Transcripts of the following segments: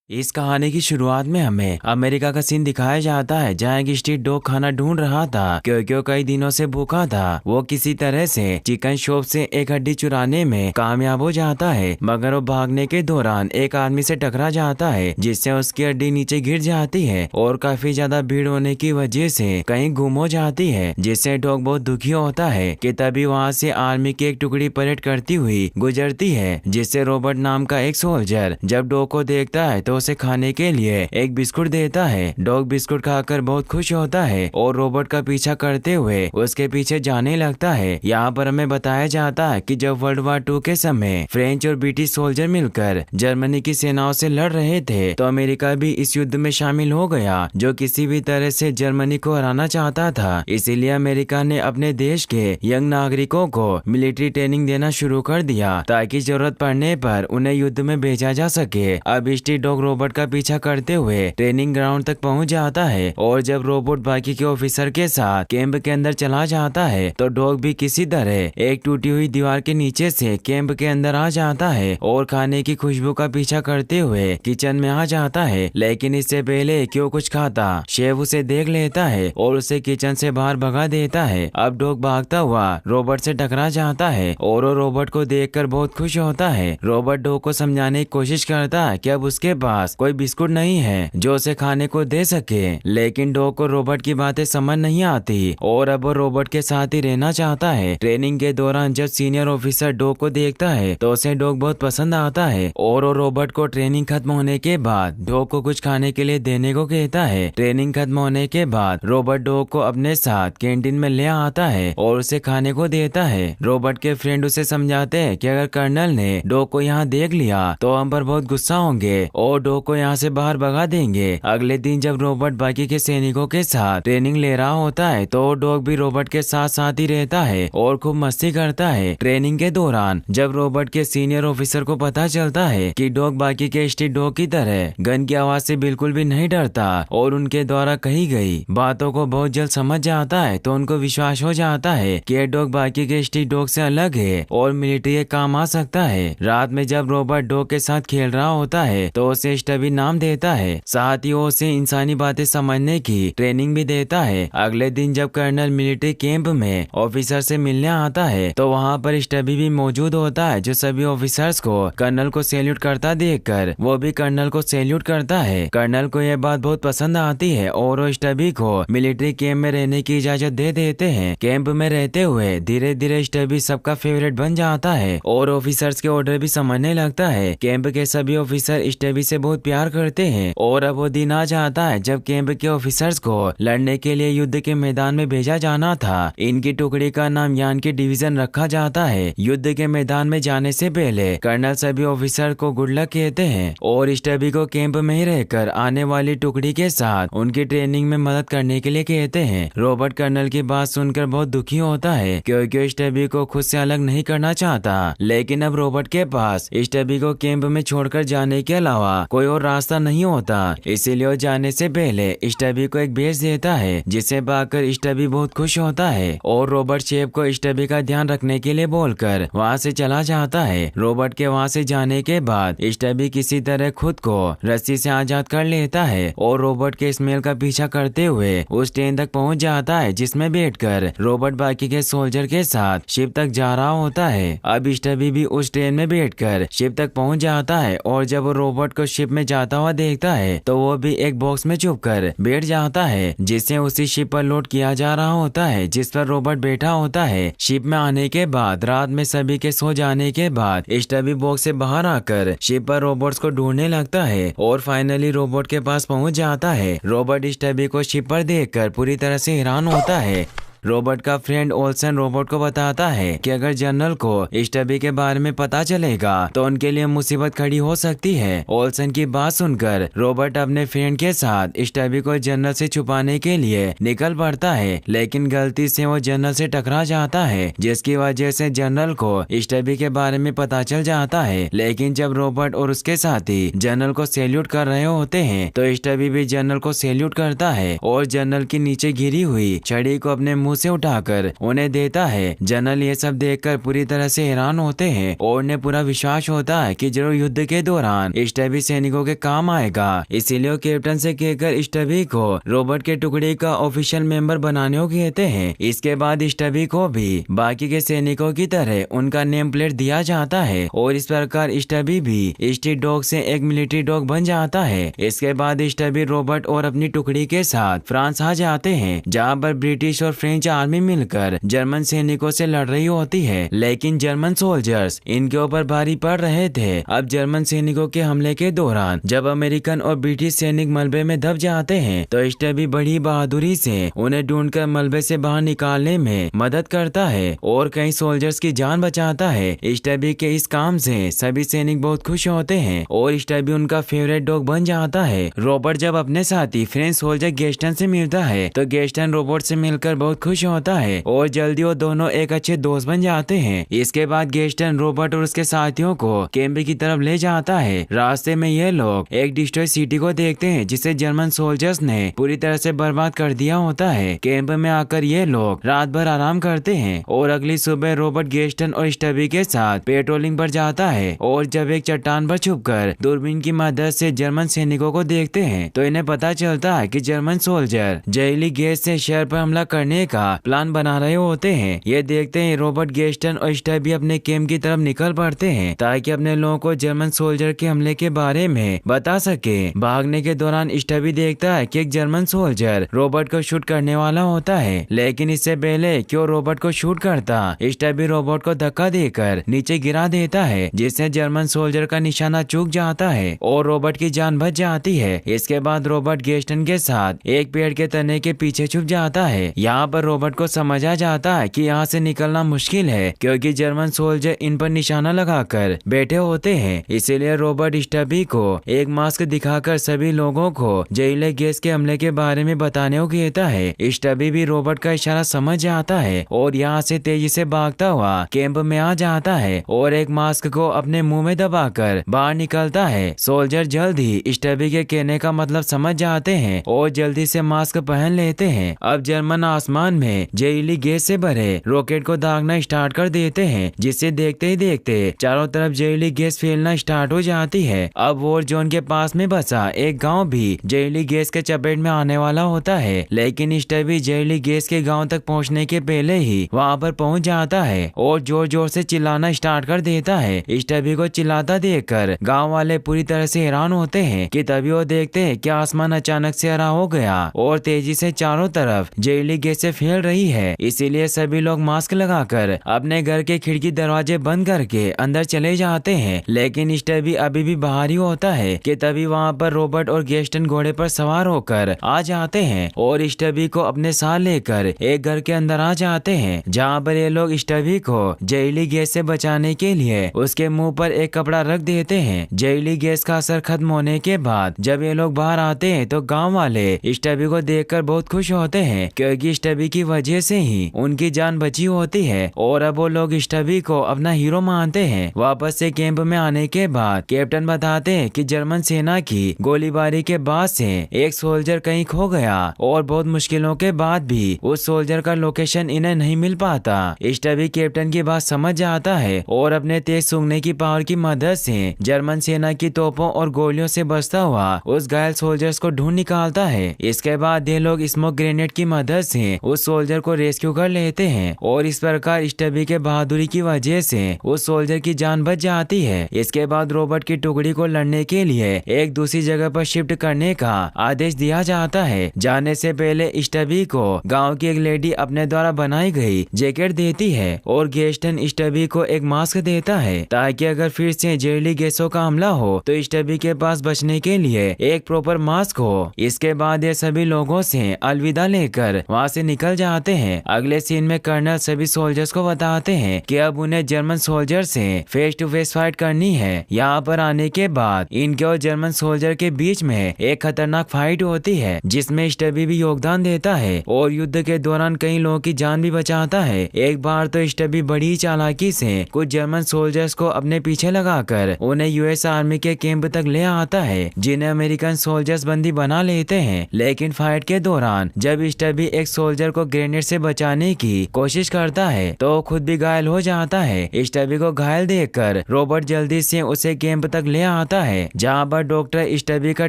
इस कहानी की शुरुआत में हमें अमेरिका का सीन दिखाया जाता है, जहाँ एक स्ट्रीट डॉग खाना ढूंढ रहा था क्योंकि वो कई दिनों से भूखा था। वो किसी तरह से चिकन शॉप से एक हड्डी चुराने में कामयाब हो जाता है, मगर वो भागने के दौरान एक आदमी से टकरा जाता है जिससे उसकी हड्डी नीचे गिर जाती है और काफी ज्यादा भीड़ होने की वजह से कहीं गुम हो जाती है, जिससे डॉग बहुत दुखी होता है कि तभी वहाँ से आर्मी की एक टुकड़ी परेड करती हुई गुजरती है, जिससे रॉबर्ट नाम का एक सोल्जर जब डॉग को देखता है तो उसे खाने के लिए एक बिस्कुट देता है। डॉग बिस्कुट खाकर बहुत खुश होता है और रॉबर्ट का पीछा करते हुए उसके पीछे जाने लगता है। यहाँ पर हमें बताया जाता है कि जब वर्ल्ड वार 2 के समय फ्रेंच और ब्रिटिश सोल्जर मिलकर जर्मनी की सेनाओं से लड़ रहे थे, तो अमेरिका भी इस युद्ध में शामिल हो गया, जो किसी भी तरह से जर्मनी को हराना चाहता था। इसीलिए अमेरिका ने अपने देश के यंग नागरिकों को मिलिट्री ट्रेनिंग देना शुरू कर दिया ताकि जरूरत पड़ने पर उन्हें युद्ध में भेजा जा सके। अब स्ट्रीट डॉग रोबोट का पीछा करते हुए ट्रेनिंग ग्राउंड तक पहुंच जाता है और जब रोबोट बाकी के ऑफिसर के साथ कैंप के अंदर चला जाता है तो डॉग भी किसी तरह एक टूटी हुई दीवार के नीचे से कैंप के अंदर आ जाता है और खाने की खुशबू का पीछा करते हुए किचन में आ जाता है। लेकिन इससे पहले कि वो कुछ खाता, शेफ उसे देख लेता है और उसे किचन से बाहर भगा देता है। अब डॉग भागता हुआ रोबोट से टकरा जाता है और वो रोबोट को देखकर बहुत खुश होता है। रोबोट डॉग को समझाने की कोशिश करता है कि अब उसके पास कोई बिस्कुट नहीं है जो उसे खाने को दे सके, लेकिन डॉग को रोबोट की बातें समझ नहीं आती और अब वो रोबोट के साथ ही रहना चाहता है। ट्रेनिंग के दौरान जब सीनियर ऑफिसर डॉग को देखता है तो उसे डॉग बहुत पसंद आता है और वो रोबोट को ट्रेनिंग खत्म होने के बाद डॉग को कुछ खाने के लिए देने को कहता है। ट्रेनिंग खत्म होने के बाद रोबोट डॉग को अपने साथ कैंटीन में ले आता है और उसे खाने को देता है। रोबोट के फ्रेंड उसे समझाते हैं कि अगर कर्नल ने डॉग को यहाँ देख लिया तो हम पर बहुत गुस्सा होंगे और डॉग को यहाँ से बाहर भगा देंगे। अगले दिन जब रोबोट बाकी के सैनिकों के साथ ट्रेनिंग ले रहा होता है तो डॉग भी रोबोट के साथ साथ ही रहता है और खूब मस्ती करता है। ट्रेनिंग के दौरान जब रोबोट के सीनियर ऑफिसर को पता चलता है कि डॉग बाकी के स्ट्रीट डॉग की तरह गन की आवाज से बिल्कुल भी नहीं डरता और उनके द्वारा कही गई बातों को बहुत जल्द समझ जाता है, तो उनको विश्वास हो जाता है कि यह डॉग बाकी के स्ट्रीट डॉग से अलग है और मिलिट्री के काम आ सकता है। रात में जब रोबोट डॉग के साथ खेल रहा होता है तो उसे स्टबी नाम देता है, साथ ही वो उसे इंसानी बातें समझने की ट्रेनिंग भी देता है। अगले दिन जब कर्नल मिलिट्री कैंप में ऑफिसर से मिलने आता है तो वहाँ पर स्टबी भी मौजूद होता है, जो सभी ऑफिसर्स को कर्नल को सैल्यूट करता देखकर वो भी कर्नल को सैल्यूट करता है। कर्नल को यह बात बहुत पसंद आती है और वो स्टबी को मिलिट्री कैंप में रहने की इजाजत दे देते हैं। कैंप में रहते हुए धीरे धीरे स्टबी सबका फेवरेट बन जाता है और ऑफिसर्स के ऑर्डर भी समझने लगता है। कैंप के सभी ऑफिसर स्टबी से बहुत प्यार करते हैं और अब वो दिन आ जाता है जब कैंप के ऑफिसर्स को लड़ने के लिए युद्ध के मैदान में भेजा जाना था। इनकी टुकड़ी का नाम यान की डिवीजन रखा जाता है। युद्ध के मैदान में जाने से पहले कर्नल सभी ऑफिसर को गुड लक कहते हैं और स्टबी को कैंप में ही रहकर आने वाली टुकड़ी के साथ उनकी ट्रेनिंग में मदद करने के लिए कहते हैं। रॉबर्ट कर्नल की बात सुनकर बहुत दुखी होता है क्योंकि स्टबी को खुद से अलग नहीं करना चाहता, लेकिन अब रॉबर्ट के पास स्टबी को कैंप में छोड़कर जाने के अलावा कोई और रास्ता नहीं होता। इसीलिए वो जाने से पहले स्टबी को एक बेच देता है, जिसे पाकर स्टबी बहुत खुश होता है और रॉबर्ट शेफ को स्टबी का ध्यान रखने के लिए बोलकर वहाँ से चला जाता है। रॉबर्ट के वहाँ से जाने के बाद स्टबी किसी तरह खुद को रस्सी से आजाद कर लेता है और रॉबर्ट के स्मेल का पीछा करते हुए उस ट्रेन तक पहुँच जाता है जिसमें बैठकर रॉबर्ट बाकी के सोल्जर के साथ शिप तक जा रहा होता है। अब स्टबी भी उस ट्रेन में बैठकर शिप तक पहुँच जाता है और जब वो रॉबर्ट को शिप में जाता हुआ देखता है तो वो भी एक बॉक्स में छुपकर बैठ जाता है, जिसे उसी शिप पर लोड किया जा रहा होता है जिस पर रॉबर्ट बैठा होता है। शिप में आने के बाद रात में सभी के सो जाने के बाद स्टबी बॉक्स से बाहर आकर शिप पर रोबोट्स को ढूंढने लगता है और फाइनली रोबोट के पास पहुंच जाता है। रॉबर्ट स्टबी को शिप पर देखकर पूरी तरह से हैरान होता है। रॉबर्ट का फ्रेंड ओल्सन रॉबर्ट को बताता है कि अगर जनरल को स्टबी के बारे में पता चलेगा तो उनके लिए मुसीबत खड़ी हो सकती है। ओल्सन की बात सुनकर रॉबर्ट अपने फ्रेंड के साथ स्टबी को जनरल से छुपाने के लिए निकल पड़ता है, लेकिन गलती से वो जनरल से टकरा जाता है, जिसकी वजह से जनरल को स्टबी के बारे में पता चल जाता है। लेकिन जब रॉबर्ट और उसके साथी जनरल को सैल्यूट कर रहे होते हैं तो स्टबी भी जनरल को सैल्यूट करता है और जनरल की नीचे गिरी हुई छड़ी को अपने मुंह से उठाकर उन्हें देता है। जनरल ये सब देखकर पूरी तरह से हैरान होते हैं और उन्हें पूरा विश्वास होता है कि जरूर युद्ध के दौरान स्टबी सैनिकों के काम आएगा। इसीलिए वो कैप्टन से कहकर स्टबी को रॉबर्ट के टुकड़े का ऑफिशियल मेंबर बनाने को कहते हैं। इसके बाद स्टबी को भी बाकी के सैनिकों की तरह उनका नेम प्लेट दिया जाता है और इस प्रकार स्टबी भी स्ट्रीट डॉग से एक मिलिट्री डॉग बन जाता है। इसके बाद स्टबी रॉबर्ट और अपनी टुकड़ी के साथ फ्रांस आ जाते हैं, जहाँ पर ब्रिटिश और फ्रेंच आर्मी मिलकर जर्मन सैनिकों से लड़ रही होती है, लेकिन जर्मन सोल्जर्स इनके ऊपर भारी पड़ रहे थे। अब जर्मन सैनिकों के हमले के दौरान जब अमेरिकन और ब्रिटिश सैनिक मलबे में दब जाते हैं तो स्टबी बड़ी बहादुरी से उन्हें ढूंढकर मलबे से बाहर निकालने में मदद करता है और कई सोल्जर्स की जान बचाता है। स्टबी के इस काम से सभी सैनिक बहुत खुश होते हैं और स्टबी उनका फेवरेट डॉग बन जाता है। रॉबर्ट जब अपने साथी फ्रेंच सोल्जर गेस्टन से मिलता है तो गेस्टन रॉबर्ट से मिलकर बहुत खुश होता है और जल्दी वो दोनों एक अच्छे दोस्त बन जाते हैं। इसके बाद गेस्टन रॉबर्ट और उसके साथियों को कैम्प की तरफ ले जाता है। रास्ते में ये लोग एक डिस्ट्रॉय सिटी को देखते हैं जिसे जर्मन सोल्जर्स ने पूरी तरह से बर्बाद कर दिया होता है। कैंप में आकर ये लोग रात भर आराम करते हैं और अगली सुबह रॉबर्ट गेस्टन और स्टबी के साथ पेट्रोलिंग पर जाता है और जब एक चट्टान पर छुपकर दूरबीन की मदद से जर्मन सैनिकों को देखते हैं तो इन्हें पता चलता है कि जर्मन सोल्जर जहरीली गैस से शहर पर हमला करने का प्लान बना रहे होते हैं। ये देखते हैं रॉबर्ट गेस्टन और स्टबी अपने कैंप की तरफ निकल पड़ते हैं ताकि अपने लोगों को जर्मन सोल्जर के हमले के बारे में बता सके। भागने के दौरान स्टबी देखता है कि एक जर्मन सोल्जर रॉबर्ट को शूट करने वाला होता है, लेकिन इससे पहले कि वो रॉबर्ट को शूट करता स्टबी रॉबर्ट को धक्का देकर नीचे गिरा देता है, जिससे जर्मन सोल्जर का निशाना चूक जाता है और रॉबर्ट की जान बच जाती है। इसके बाद रॉबर्ट गेस्टन के साथ एक पेड़ के तने के पीछे छुप जाता है। यहाँ पर रॉबर्ट को समझ आ जाता है कि यहाँ से निकलना मुश्किल है क्योंकि जर्मन सोल्जर इन पर निशाना लगाकर बैठे होते हैं। इसीलिए रॉबर्ट स्टबी को एक मास्क दिखाकर सभी लोगों को जहरीले गैस के हमले के बारे में बताने को कहता है। स्टबी भी रॉबर्ट का इशारा समझ जाता है और यहाँ से तेजी से भागता हुआ कैंप में आ जाता है और एक मास्क को अपने मुंह में दबाकर बाहर निकलता है। सोल्जर जल्द ही स्टबी के कहने का मतलब समझ जाते हैं और जल्दी से मास्क पहन लेते हैं। अब जर्मन आसमान में जहरीली गैस से भरे रॉकेट को दागना स्टार्ट कर देते हैं, जिससे देखते ही देखते चारों तरफ जहरीली गैस फैलना स्टार्ट हो जाती है। अब वॉर जोन के पास में बसा एक गांव भी जहरीली गैस के चपेट में आने वाला होता है, लेकिन स्टबी जहरीली गैस के गांव तक पहुंचने के पहले ही वहां पर पहुंच जाता है और जोर जोर से चिल्लाना स्टार्ट कर देता है। स्टबी को चिल्लाता देखकर गांव वाले पूरी तरह से हैरान होते हैं कि तभी वो देखते हैं कि आसमान अचानक से हरा हो गया और तेजी से चारों तरफ जहरीली गैस से फैल रही है। इसीलिए सभी लोग मास्क लगाकर अपने घर के खिड़की दरवाजे बंद करके अंदर चले जाते हैं, लेकिन स्टबी अभी भी बाहर ही होता है कि तभी वहाँ पर रॉबर्ट और गेस्टन घोड़े पर सवार होकर आ जाते हैं और स्टबी को अपने साथ लेकर एक घर के अंदर आ जाते हैं, जहाँ पर ये लोग स्टबी को जहरीली गैस से बचाने के लिए उसके मुंह पर एक कपड़ा रख देते हैं। जहरीली गैस का असर खत्म होने के बाद जब ये लोग बाहर आते हैं तो गांव वाले स्टबी को देखकर बहुत खुश होते हैं क्योंकि स्टबी की वजह से ही उनकी जान बची होती है और अब वो लोग स्टबी को अपना हीरो मानते हैं। वापस से कैंप में आने के बाद कैप्टन बताते हैं कि जर्मन सेना की गोलीबारी के बाद से एक सोल्जर कहीं खो गया और बहुत मुश्किलों के बाद भी उस सोल्जर का लोकेशन इन्हें नहीं मिल पाता। स्टबी कैप्टन की बात समझ जाता है और अपने तेज सूंघने की पावर की मदद से जर्मन सेना की तोपों और गोलियों से बचता हुआ उस घायल सोल्जर्स को ढूंढ निकालता है। इसके बाद ये लोग स्मोक ग्रेनेड की मदद से उस सोल्जर को रेस्क्यू कर लेते हैं और इस प्रकार स्टबी के बहादुरी की वजह से उस सोल्जर की जान बच जाती है। इसके बाद रॉबर्ट की टुकड़ी को लड़ने के लिए एक दूसरी जगह पर शिफ्ट करने का आदेश दिया जाता है। जाने से पहले स्टबी को गांव की एक लेडी अपने द्वारा बनाई गई जैकेट देती है और गेस्टन स्टबी को एक मास्क देता है ताकि अगर फिर से जहरीली गैसों का हमला हो तो स्टबी के पास बचने के लिए एक प्रॉपर मास्क हो। इसके बाद ये सभी लोगों से अलविदा लेकर वहाँ से निकल जाते हैं। अगले सीन में कर्नल सभी सोल्जर्स को बताते हैं कि अब उन्हें जर्मन सोल्जर से फेस टू फेस फाइट करनी है। यहाँ पर आने के बाद इनके और जर्मन सोल्जर के बीच में एक खतरनाक फाइट होती है जिसमें स्टबी भी योगदान देता है और युद्ध के दौरान कई लोगों की जान भी बचाता है। एक बार तो स्टबी बड़ी चालाकी से कुछ जर्मन सोल्जर्स को अपने पीछे लगाकर उन्हें यूएस आर्मी के कैंप तक ले आता है, जिन्हें अमेरिकन सोल्जर्स बंदी बना लेते हैं। लेकिन फाइट के दौरान जब स्टबी एक सोल्जर को ग्रेनेड से बचाने की कोशिश करता है तो खुद भी घायल हो जाता है। स्टबी को घायल देखकर रॉबर्ट जल्दी से उसे कैंप तक ले आता है, जहाँ पर डॉक्टर स्टबी का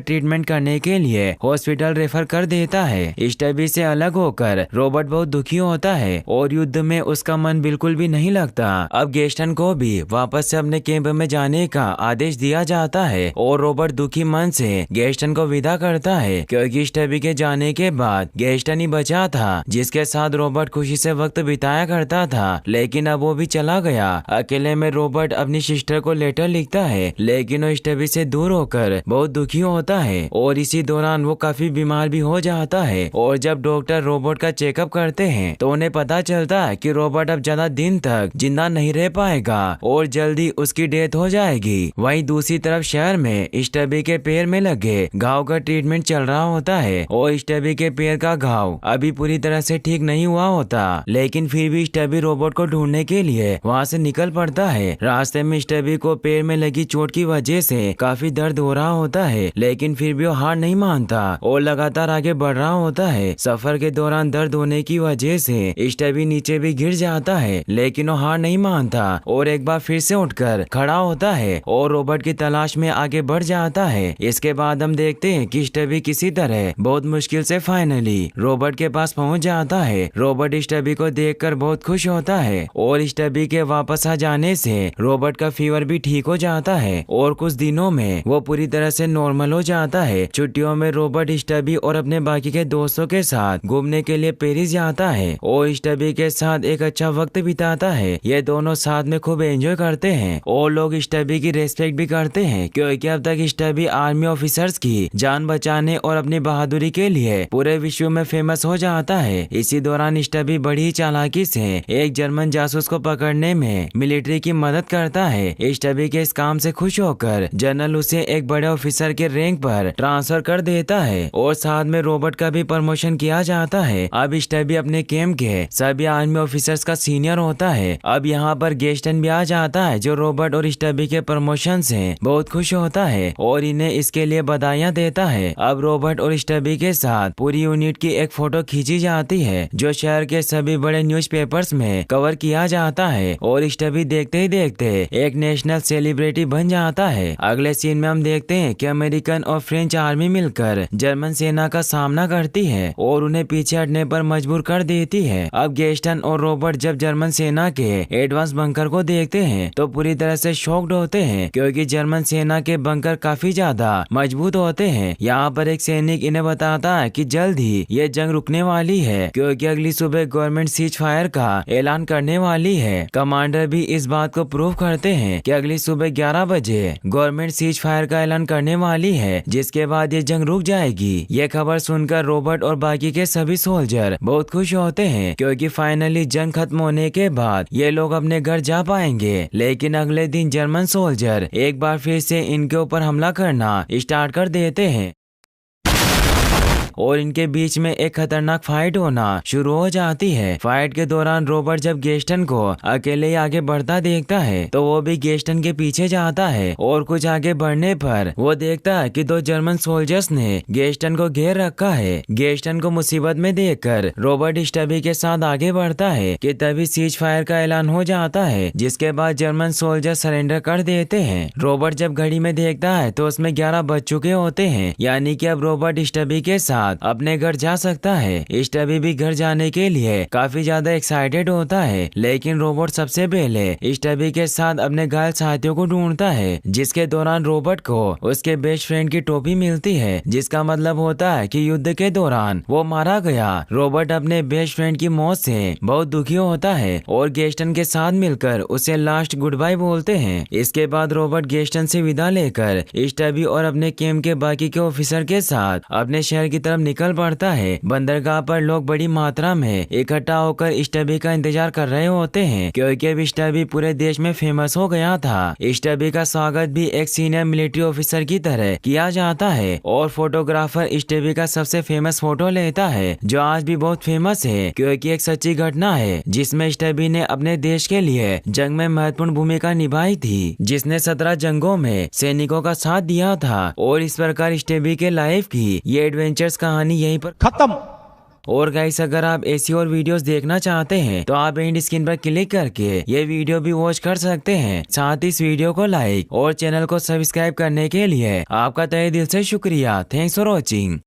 ट्रीटमेंट करने के लिए हॉस्पिटल रेफर कर देता है। स्टबी से अलग होकर रॉबर्ट बहुत दुखी होता है और युद्ध में उसका मन बिल्कुल भी नहीं लगता। अब गेस्टन को भी वापस से अपने कैंप में जाने का आदेश दिया जाता है और रॉबर्ट दुखी मन से गेस्टन को विदा करता है, क्योंकि स्टबी के जाने के बाद गेस्टन ही बचा था जिसके साथ रॉबर्ट खुशी से वक्त बिताया करता था। लेकिन अब वो भी चला गया। अकेले में रॉबर्ट अपनी सिस्टर को लेटर लिखता है, लेकिन वो स्टबी से दूर होकर बहुत दुखी होता है और इसी दौरान वो काफी बीमार भी हो जाता है। और जब डॉक्टर रॉबर्ट का चेकअप करते हैं तो उन्हें पता चलता है कि रॉबर्ट अब ज्यादा दिन तक जिंदा नहीं रह पाएगा और जल्दी उसकी डेथ हो जाएगी। वहीं दूसरी तरफ शहर में स्टबी के पैर में लगे घाव का ट्रीटमेंट चल रहा होता है और स्टबी के पैर का घाव अभी पूरी तरह से ठीक नहीं हुआ होता, लेकिन फिर भी स्टबी रॉबर्ट को ढूंढने के लिए वहाँ से निकल पड़ता है। रास्ते में स्टबी को पैर में लगी चोट की वजह से काफी दर्द हो रहा होता है, लेकिन फिर भी वो हार नहीं मानता और लगातार आगे बढ़ रहा होता है। सफर के दौरान दर्द होने की वजह से स्टबी नीचे भी गिर जाता है, लेकिन वो हार नहीं मानता और एक बार फिर से उठकर खड़ा होता है और रॉबर्ट की तलाश में आगे बढ़ जाता है। इसके बाद हम देखते हैं कि स्टबी किसी तरह बहुत मुश्किल से फाइनली रॉबर्ट के पास पहुंच जाता है। रॉबर्ट स्टबी को देखकर बहुत खुश होता है और स्टबी के वापस आ जाने से रॉबर्ट का फीवर भी ठीक हो जाता है और कुछ दिनों में वो पूरी तरह से नॉर्मल हो जाता है। छुट्टियों में रॉबर्ट स्टबी और अपने बाकी के दोस्तों के साथ घूमने के लिए पेरिस जाता है और स्टबी के साथ एक अच्छा वक्त बिताता है। ये दोनों साथ में खूब एंजॉय करते हैं और लोग स्टबी की रेस्पेक्ट भी करते हैं, क्योंकि अब तक स्टबी आर्मी ऑफिसर्स की जान बचाने और अपनी बहादुरी के लिए पूरे विश्व में फेमस हो जाता है। इसी दौरान स्टबी बड़ी चालाकी से एक जर्मन जासूस को पकड़ने में मिलिट्री की मदद करता है। स्टबी के इस काम से खुश होकर जनरल उसे एक बड़े ऑफिसर के रैंक पर ट्रांसफर कर देता है और साथ में रॉबर्ट का भी प्रमोशन किया जाता है। अब स्टबी अपने कैंप के सभी आर्मी ऑफिसर्स का सीनियर होता है। अब यहाँ पर गेस्टन भी आ जाता है जो रॉबर्ट और स्टबी के प्रमोशन से बहुत खुश होता है और इन्हें इसके लिए बधाइयाँ देता है। अब रॉबर्ट और स्टबी के साथ पूरी यूनिट की एक फोटो खींची जाती है जो शहर के सभी बड़े न्यूज़पेपर्स में कवर किया जाता है और स्टबी देखते ही देखते एक नेशनल सेलिब्रिटी बन जाता है। अगले सीन में हम देखते हैं कि अमेरिकन और फ्रेंच आर्मी मिलकर जर्मन सेना का सामना करती है और उन्हें पीछे हटने पर मजबूर कर देती है। अब गेस्टन और रॉबर्ट जब जर्मन सेना के एडवांस बंकर को देखते हैं तो पूरी तरह से शॉक्ड होते हैं, क्योंकि जर्मन सेना के बंकर काफी ज्यादा मजबूत होते हैं। यहाँ पर एक सैनिक इन्हें बताता है कि जल्द ही ये जंग रुकने वाली है, क्योंकि अगली सुबह गवर्नमेंट सीज फायर का ऐलान करने वाली है। कमांडर भी इस बात को प्रूव करते हैं कि अगली सुबह 11 बजे गवर्नमेंट सीज फायर का ऐलान करने वाली है, जिसके बाद ये जंग रुक जाएगी। ये खबर सुनकर रॉबर्ट और बाकी के सभी सोल्जर बहुत खुश होते हैं, क्योंकि फाइनली जंग खत्म होने के बाद ये लोग अपने घर जा पाएंगे। लेकिन अगले दिन जर्मन सोल्जर एक बार फिर से इनके ऊपर हमला करना स्टार्ट कर देते हैं और इनके बीच में एक खतरनाक फाइट होना शुरू हो जाती है। फाइट के दौरान रॉबर्ट जब गेस्टन को अकेले ही आगे बढ़ता देखता है तो वो भी गेस्टन के पीछे जाता है और कुछ आगे बढ़ने पर वो देखता है कि दो जर्मन सोल्जर्स ने गेस्टन को घेर रखा है। गेस्टन को मुसीबत में देखकर रॉबर्ट स्टबी के साथ आगे बढ़ता है कि तभी सीज फायर का ऐलान हो जाता है, जिसके बाद जर्मन सोल्जर सरेंडर कर देते हैं। रॉबर्ट जब घड़ी में देखता है तो उसमें 11 बज चुके होते हैं, यानी कि अब रॉबर्ट स्टबी के साथ अपने घर जा सकता है। स्टबी भी घर जाने के लिए काफी ज्यादा एक्साइटेड होता है, लेकिन रॉबर्ट सबसे पहले स्टबी के साथ अपने घायल साथियों को ढूंढता है, जिसके दौरान रॉबर्ट को उसके बेस्ट फ्रेंड की टोपी मिलती है, जिसका मतलब होता है कि युद्ध के दौरान वो मारा गया। रॉबर्ट अपने बेस्ट फ्रेंड की मौत से बहुत दुखी होता है और गेस्टन के साथ मिलकर उसे लास्ट गुड बाय बोलते हैं। इसके बाद रॉबर्ट गेस्टन से विदा लेकर स्टबी और अपने कैंप के बाकी के ऑफिसर के साथ अपने शहर की तरफ निकल पड़ता है। बंदरगाह पर लोग बड़ी मात्रा में इकट्ठा होकर स्टबी का इंतजार कर रहे होते हैं, क्योंकि अब स्टबी पूरे देश में फेमस हो गया था। स्टबी का स्वागत भी एक सीनियर मिलिट्री ऑफिसर की तरह किया जाता है और फोटोग्राफर स्टबी का सबसे फेमस फोटो लेता है, जो आज भी बहुत फेमस है, क्योंकि एक सच्ची घटना है जिसमें स्टबी ने अपने देश के लिए जंग में महत्वपूर्ण भूमिका निभाई थी, जिसने 17 जंगों में सैनिकों का साथ दिया था। और इस प्रकार स्टबी के लाइफ की ये एडवेंचर्स कहानी यहीं पर खत्म। और गाइस अगर आप ऐसी और वीडियोस देखना चाहते हैं तो आप एंड स्क्रीन पर क्लिक करके ये वीडियो भी वॉच कर सकते हैं। साथ ही इस वीडियो को लाइक और चैनल को सब्सक्राइब करने के लिए आपका तहे दिल से शुक्रिया। Thanks for watching.